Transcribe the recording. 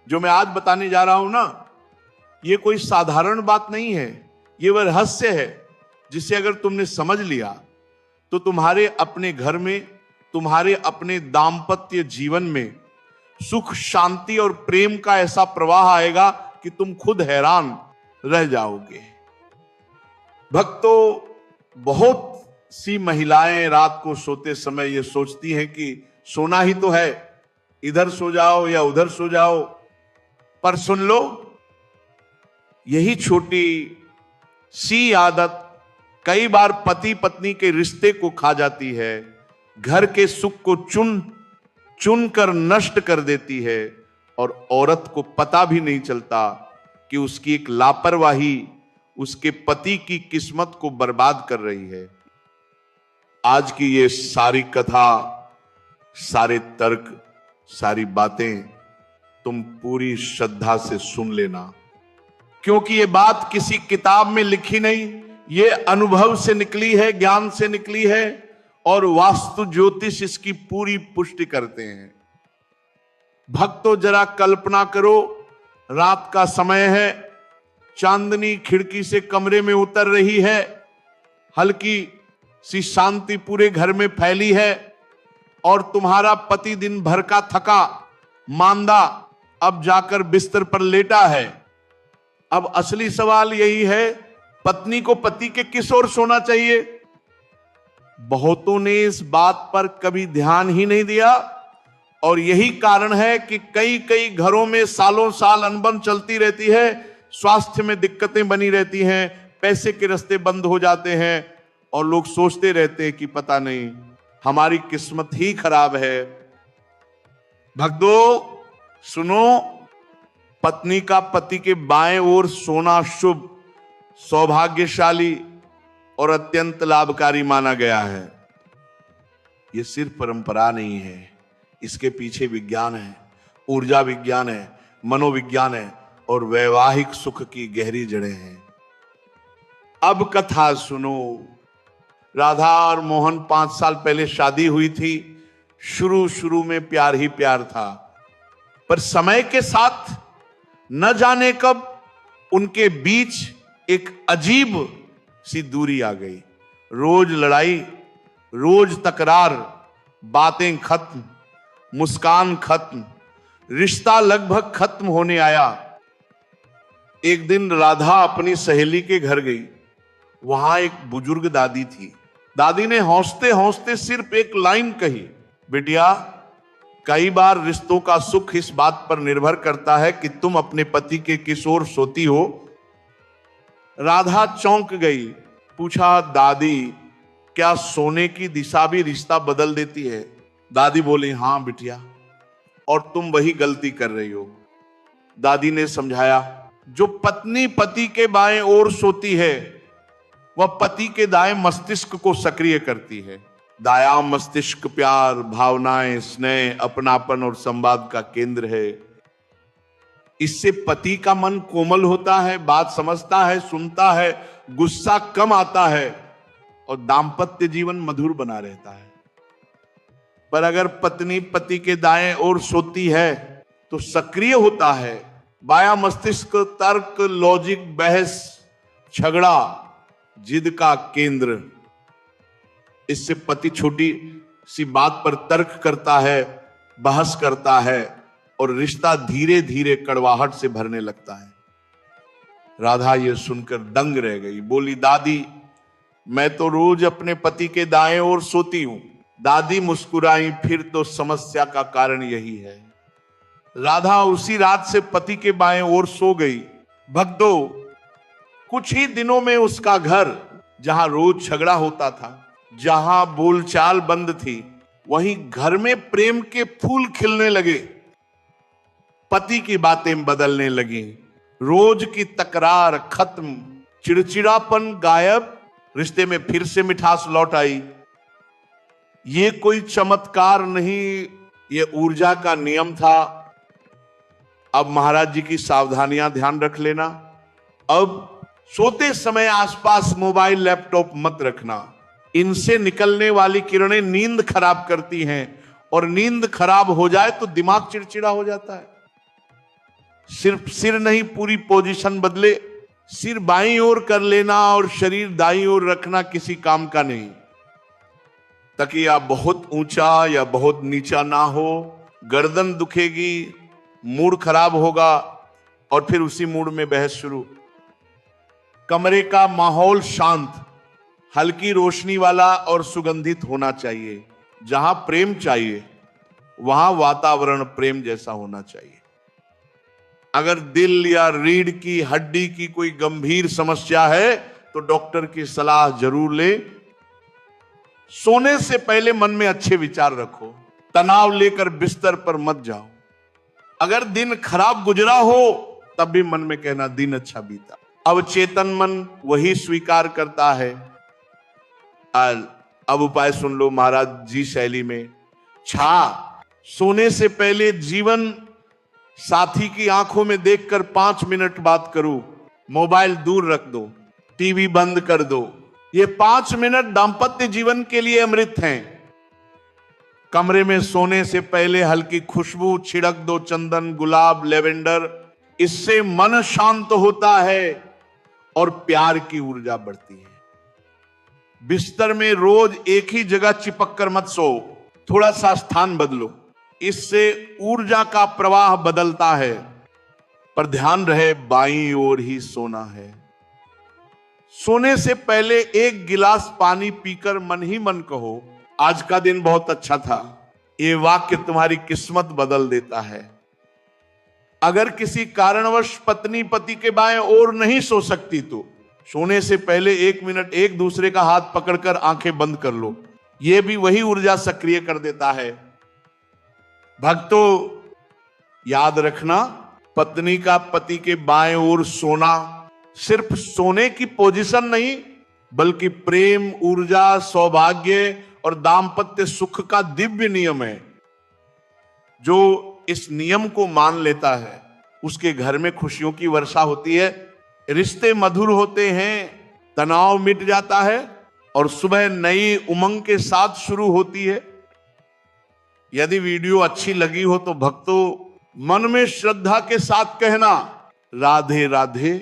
जो मैं आज बताने जा रहा हूं ना, ये कोई साधारण बात नहीं है। ये वह रहस्य है जिसे अगर तुमने समझ लिया तो तुम्हारे अपने घर में, तुम्हारे अपने दाम्पत्य जीवन में सुख, शांति और प्रेम का ऐसा प्रवाह आएगा कि तुम खुद हैरान रह जाओगे। भक्तों, बहुत सी महिलाएं रात को सोते समय ये सोचती हैं कि सोना ही तो है, इधर सो जाओ या उधर सो जाओ। पर सुन लो, यही छोटी सी आदत कई बार पति पत्नी के रिश्ते को खा जाती है, घर के सुख को चुन चुन कर नष्ट कर देती है, और औरत को पता भी नहीं चलता कि उसकी एक लापरवाही उसके पति की किस्मत को बर्बाद कर रही है। आज की ये सारी कथा, सारे तर्क, सारी बातें तुम पूरी श्रद्धा से सुन लेना, क्योंकि ये बात किसी किताब में लिखी नहीं, ये अनुभव से निकली है, ज्ञान से निकली है, और वास्तु ज्योतिष इसकी पूरी पुष्टि करते हैं। भक्तों, जरा कल्पना करो, रात का समय है, चांदनी खिड़की से कमरे में उतर रही है, हल्की सी शांति पूरे घर में फैली है, और तुम्हारा पति दिन भर का थका मांदा अब जाकर बिस्तर पर लेटा है। अब असली सवाल यही है, पत्नी को पति के किस ओर सोना चाहिए? बहुतों ने इस बात पर कभी ध्यान ही नहीं दिया, और यही कारण है कि कई कई घरों में सालों साल अनबन चलती रहती है, स्वास्थ्य में दिक्कतें बनी रहती हैं, पैसे के रास्ते बंद हो जाते हैं, और लोग सोचते रहते हैं कि पता नहीं हमारी किस्मत ही खराब है। भक्तों सुनो, पत्नी का पति के बाएं ओर सोना शुभ, सौभाग्यशाली और अत्यंत लाभकारी माना गया है। यह सिर्फ परंपरा नहीं है, इसके पीछे विज्ञान है, ऊर्जा विज्ञान है, मनोविज्ञान है, और वैवाहिक सुख की गहरी जड़ें हैं। अब कथा सुनो। राधा और मोहन 5 साल पहले शादी हुई थी। शुरू में प्यार ही प्यार था, पर समय के साथ न जाने कब उनके बीच एक अजीब सी दूरी आ गई। रोज लड़ाई, रोज तकरार, बातें खत्म, मुस्कान खत्म, रिश्ता लगभग खत्म होने आया। एक दिन राधा अपनी सहेली के घर गई। वहां एक बुजुर्ग दादी थी। दादी ने हंसते हंसते सिर्फ एक लाइन कही, बिटिया, कई बार रिश्तों का सुख इस बात पर निर्भर करता है कि तुम अपने पति के किस ओर सोती हो। राधा चौंक गई। पूछा, दादी, क्या सोने की दिशा भी रिश्ता बदल देती है? दादी बोली, हां बिटिया, और तुम वही गलती कर रही हो। दादी ने समझाया, जो पत्नी पति के बाएं ओर सोती है वह पति के दाएं मस्तिष्क को सक्रिय करती है। दायां मस्तिष्क प्यार, भावनाएं, स्नेह, अपनापन और संवाद का केंद्र है। इससे पति का मन कोमल होता है, बात समझता है, सुनता है, गुस्सा कम आता है, और दाम्पत्य जीवन मधुर बना रहता है। पर अगर पत्नी पति के दाएं ओर सोती है तो सक्रिय होता है बायां मस्तिष्क, तर्क, लॉजिक, बहस, झगड़ा, जिद का केंद्र। इससे पति छोटी सी बात पर तर्क करता है, बहस करता है, और रिश्ता धीरे धीरे कड़वाहट से भरने लगता है। राधा ये सुनकर दंग रह गई। बोली, दादी, मैं तो रोज अपने पति के दाएं ओर सोती हूं। दादी मुस्कुराई, फिर तो समस्या का कारण यही है। राधा उसी रात से पति के बाएं ओर सो गई। भक्तों, कुछ ही दिनों में उसका घर, जहां रोज झगड़ा होता था, जहां बोलचाल बंद थी, वहीं घर में प्रेम के फूल खिलने लगे। पति की बातें बदलने लगी, रोज की तकरार खत्म, चिड़चिड़ापन गायब, रिश्ते में फिर से मिठास लौट आई। ये कोई चमत्कार नहीं, ये ऊर्जा का नियम था। अब महाराज जी की सावधानियां ध्यान रख लेना। अब सोते समय आसपास मोबाइल, लैपटॉप मत रखना। इनसे निकलने वाली किरणें नींद खराब करती हैं, और नींद खराब हो जाए तो दिमाग चिड़चिड़ा हो जाता है। सिर्फ सिर नहीं, पूरी पोजीशन बदले। सिर बाईं ओर कर लेना और शरीर दाईं ओर रखना किसी काम का नहीं। तकिया बहुत ऊंचा या बहुत नीचा ना हो, गर्दन दुखेगी, मूड खराब होगा और फिर उसी मूड में बहस शुरू। कमरे का माहौल शांत, हल्की रोशनी वाला और सुगंधित होना चाहिए। जहां प्रेम चाहिए वहां वातावरण प्रेम जैसा होना चाहिए। अगर दिल या रीढ़ की हड्डी की कोई गंभीर समस्या है तो डॉक्टर की सलाह जरूर ले। सोने से पहले मन में अच्छे विचार रखो, तनाव लेकर बिस्तर पर मत जाओ। अगर दिन खराब गुजरा हो तब भी मन में कहना दिन अच्छा बीता। अवचेतन मन वही स्वीकार करता है। अब उपाय सुन लो महाराज जी शैली में। सोने से पहले जीवन साथी की आंखों में देखकर 5 मिनट बात करो। मोबाइल दूर रख दो, टीवी बंद कर दो। ये 5 मिनट दाम्पत्य जीवन के लिए अमृत हैं। कमरे में सोने से पहले हल्की खुशबू छिड़क दो, चंदन, गुलाब, लेवेंडर। इससे मन शांत होता है और प्यार की ऊर्जा बढ़ती है। बिस्तर में रोज एक ही जगह चिपक कर मत सो, थोड़ा सा स्थान बदलो। इससे ऊर्जा का प्रवाह बदलता है। पर ध्यान रहे बाईं ओर ही सोना है। सोने से पहले 1 गिलास पानी पीकर मन ही मन कहो, आज का दिन बहुत अच्छा था। ये वाक्य तुम्हारी किस्मत बदल देता है। अगर किसी कारणवश पत्नी पति के बाएं ओर नहीं सो सकती तो सोने से पहले 1 मिनट एक दूसरे का हाथ पकड़कर आंखें बंद कर लो। यह भी वही ऊर्जा सक्रिय कर देता है। भक्तों, याद रखना, पत्नी का पति के बाएं ओर सोना सिर्फ सोने की पोजीशन नहीं, बल्कि प्रेम, ऊर्जा, सौभाग्य और दाम्पत्य सुख का दिव्य नियम है। जो इस नियम को मान लेता है उसके घर में खुशियों की वर्षा होती है, रिश्ते मधुर होते हैं, तनाव मिट जाता है और सुबह नई उमंग के साथ शुरू होती है। यदि वीडियो अच्छी लगी हो तो भक्तों मन में श्रद्धा के साथ कहना राधे राधे।